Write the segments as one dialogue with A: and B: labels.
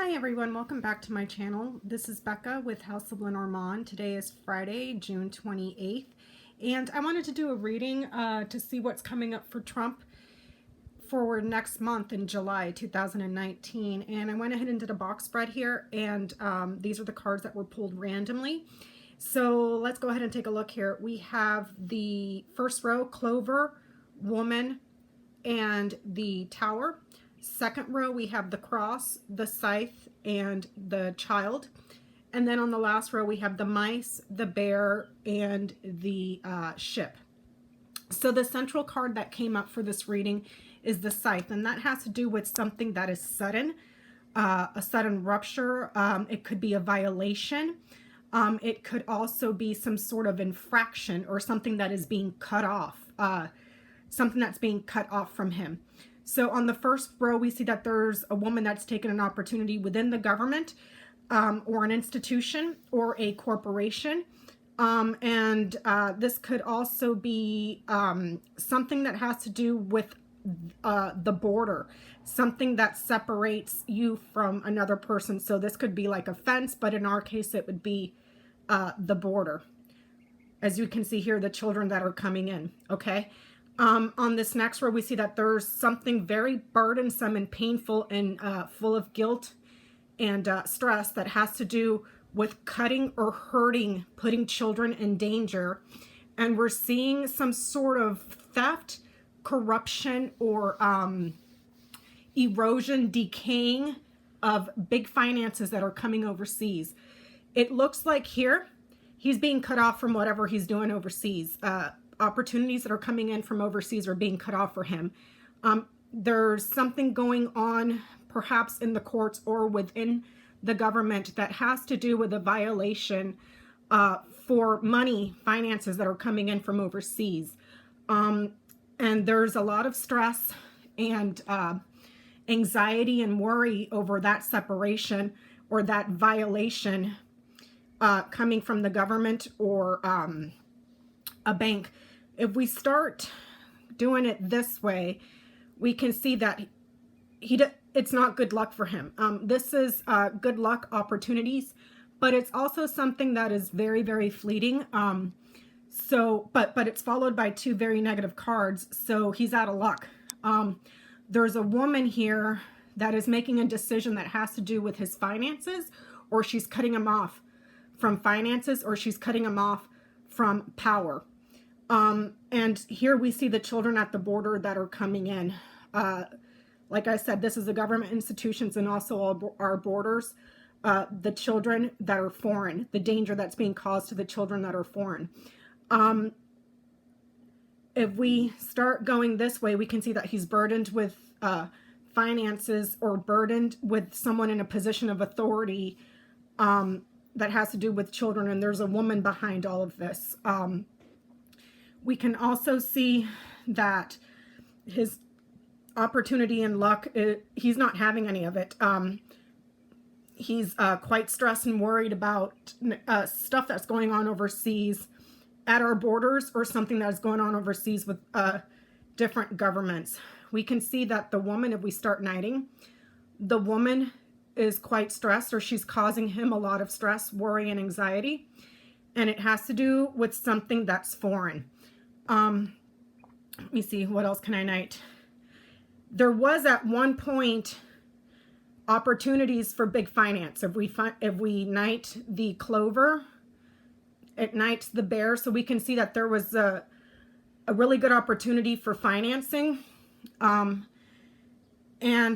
A: Hi everyone, welcome back to my channel. This is Becca with House of Lenormand. Today is Friday, June 28th, and I wanted to do a reading to see what's coming up for Trump for next month in July 2019. And I went ahead and did a box spread here, and these are the cards that were pulled randomly. So let's go ahead and take a look here. We have the first row, Clover, Woman, and the Tower. Second row, we have the Cross, the Scythe, and the Child. And then on the last row, we have the Mice, the Bear, and the Ship. So the central card that came up for this reading is the Scythe, and that has to do with something that is sudden, a sudden rupture. It could be a violation. It could also be some sort of infraction or something that is being cut off, something that's being cut off from him. So on the first row, we see that there's a woman that's taken an opportunity within the government or an institution or a corporation. This could also be something that has to do with the border, something that separates you from another person. So this could be like a fence, but in our case, it would be the border. As you can see here, the children that are coming in, okay? On this next row, we see that there's something very burdensome and painful and full of guilt and stress that has to do with cutting or hurting, putting children in danger. And we're seeing some sort of theft, corruption, or erosion, decaying of big finances that are coming overseas. It looks like here, he's being cut off from whatever he's doing overseas. Opportunities that are coming in from overseas are being cut off for him. There's something going on perhaps in the courts or within the government that has to do with a violation for money, finances that are coming in from overseas. And there's a lot of stress and anxiety and worry over that separation or that violation coming from the government or a bank. If we start doing it this way, we can see that it's not good luck for him. This is good luck opportunities, but it's also something that is very, very fleeting. But it's followed by two very negative cards, so he's out of luck. There's a woman here that is making a decision that has to do with his finances, or she's cutting him off from finances, or she's cutting him off from power. And here we see the children at the border that are coming in. Like I said, this is the government institutions and also our borders. The children that are foreign, the danger that's being caused to the children that are foreign. If we start going this way, we can see that he's burdened with finances or burdened with someone in a position of authority that has to do with children. And there's a woman behind all of this. We can also see that his opportunity and luck, he's not having any of it. He's quite stressed and worried about stuff that's going on overseas at our borders or something that's going on overseas with different governments. We can see that the woman, if we start knighting, the woman is quite stressed, or she's causing him a lot of stress, worry, and anxiety. And it has to do with something that's foreign. Let me see, what else can I knight? There was at one point opportunities for big finance. If we knight the Clover, it knights the Bear, so we can see that there was a really good opportunity for financing. And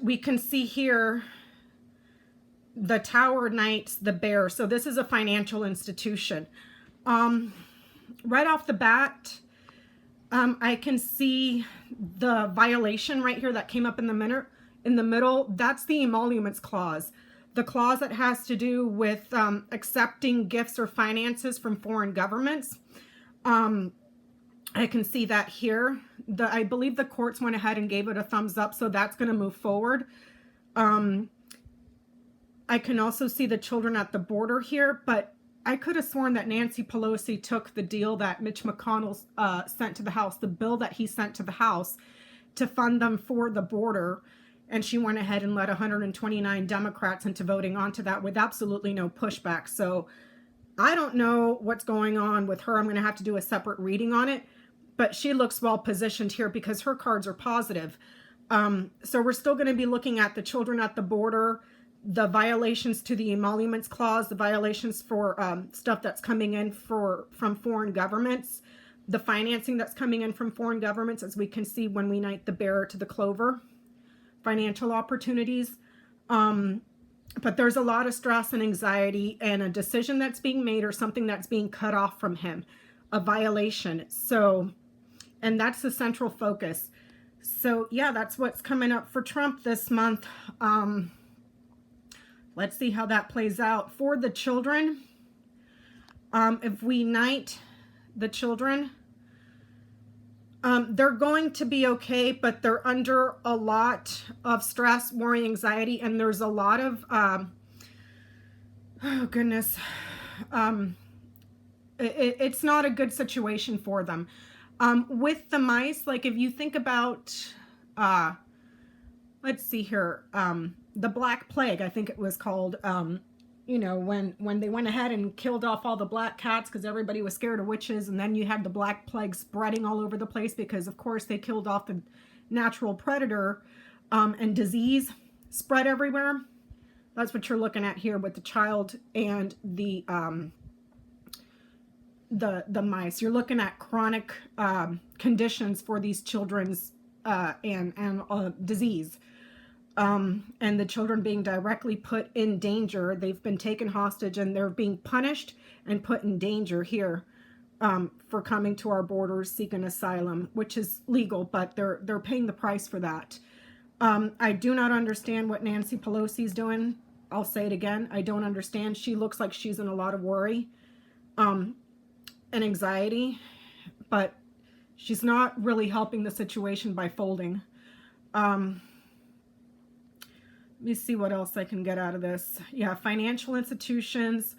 A: we can see here the Tower knights the Bear, so this is a financial institution. Right off the bat, I can see the violation right here that came up in the middle. That's the emoluments clause, the clause that has to do with accepting gifts or finances from foreign governments. I can see that here. I believe the courts went ahead and gave it a thumbs up, so that's going to move forward. I can also see the children at the border here, but I could have sworn that Nancy Pelosi took the deal that Mitch McConnell sent to the House, the bill that he sent to the House to fund them for the border. and she went ahead and led 129 Democrats into voting onto that with absolutely no pushback. So I don't know what's going on with her. I'm going to have to do a separate reading on it, but she looks well positioned here because her cards are positive. So we're still going to be looking at the children at the border, the violations to the emoluments clause, the violations for stuff that's coming in from foreign governments, the financing that's coming in from foreign governments, as we can see when we knight the bearer to the clover, financial opportunities. But there's a lot of stress and anxiety and a decision that's being made or something that's being cut off from him, a violation. So, and that's the central focus. So yeah, that's what's coming up for Trump this month. Let's see how that plays out. For the children, if we knight the children, they're going to be okay, but they're under a lot of stress, worry, anxiety, and there's a lot of, oh goodness, it's not a good situation for them. With the mice, like if you think about, let's see here, the Black Plague, I think it was called, you know, when they went ahead and killed off all the black cats because everybody was scared of witches, and then you had the Black Plague spreading all over the place because, of course, they killed off the natural predator, and disease spread everywhere. That's what you're looking at here with the child and the mice. You're looking at chronic conditions for these children's and disease. And the children being directly put in danger. They've been taken hostage and they're being punished and put in danger here for coming to our borders seeking asylum, which is legal, but they're paying the price for that. I do not understand what Nancy Pelosi's doing. I'll say it again. I don't understand. She looks like she's in a lot of worry and anxiety, but she's not really helping the situation by folding. Let me see what else I can get out of this. Yeah, financial institutions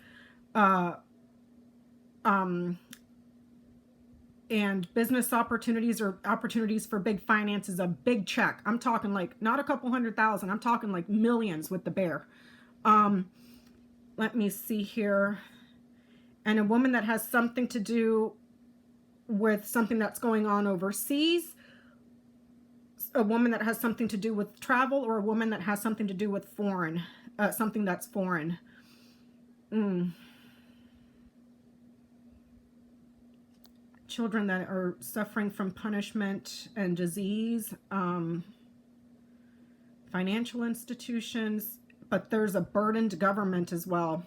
A: and business opportunities or opportunities for big finance is a big check. I'm talking like not a couple $100,000. I'm talking like millions with the bear. Let me see here. And a woman that has something to do with something that's going on overseas, a woman that has something to do with travel, or a woman that has something to do with foreign, something that's foreign. Children that are suffering from punishment and disease, financial institutions, but there's a burdened government as well.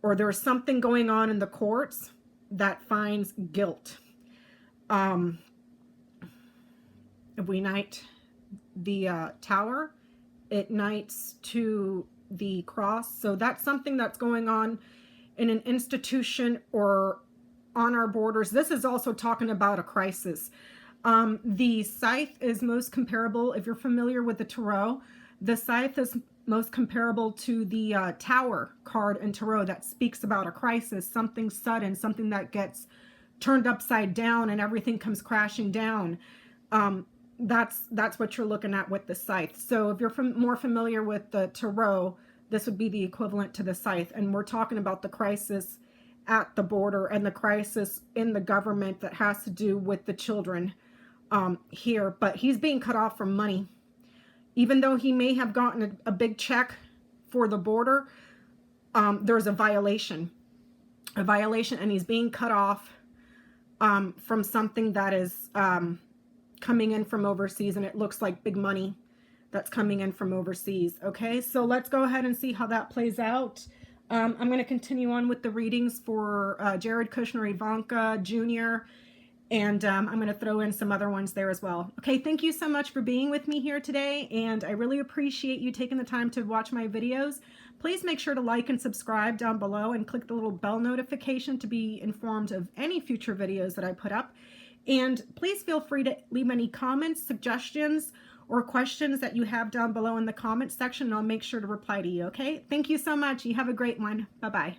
A: Or there's something going on in the courts that finds guilt. If we knight the tower, it knights to the cross. So that's something that's going on in an institution or on our borders. This is also talking about a crisis. The Scythe is most comparable, if you're familiar with the Tarot, the Scythe is most comparable to the Tower card in Tarot that speaks about a crisis, something sudden, something that gets turned upside down and everything comes crashing down. That's what you're looking at with the Scythe. So if you're more familiar with the Tarot, this would be the equivalent to the Scythe. And we're talking about the crisis at the border and the crisis in the government that has to do with the children here. But he's being cut off from money. Even though he may have gotten a big check for the border, there's a violation, and he's being cut off from something that is coming in from overseas, and it looks like big money that's coming in from overseas. Okay, so let's go ahead and see how that plays out. I'm going to continue on with the readings for Jared Kushner, Ivanka Jr., and I'm going to throw in some other ones there as well. Okay, thank you so much for being with me here today, and I really appreciate you taking the time to watch my videos. Please make sure to like and subscribe down below and click the little bell notification to be informed of any future videos that I put up. And please feel free to leave any comments, suggestions, or questions that you have down below in the comments section, and I'll make sure to reply to you, okay? Thank you so much. You have a great one. Bye-bye.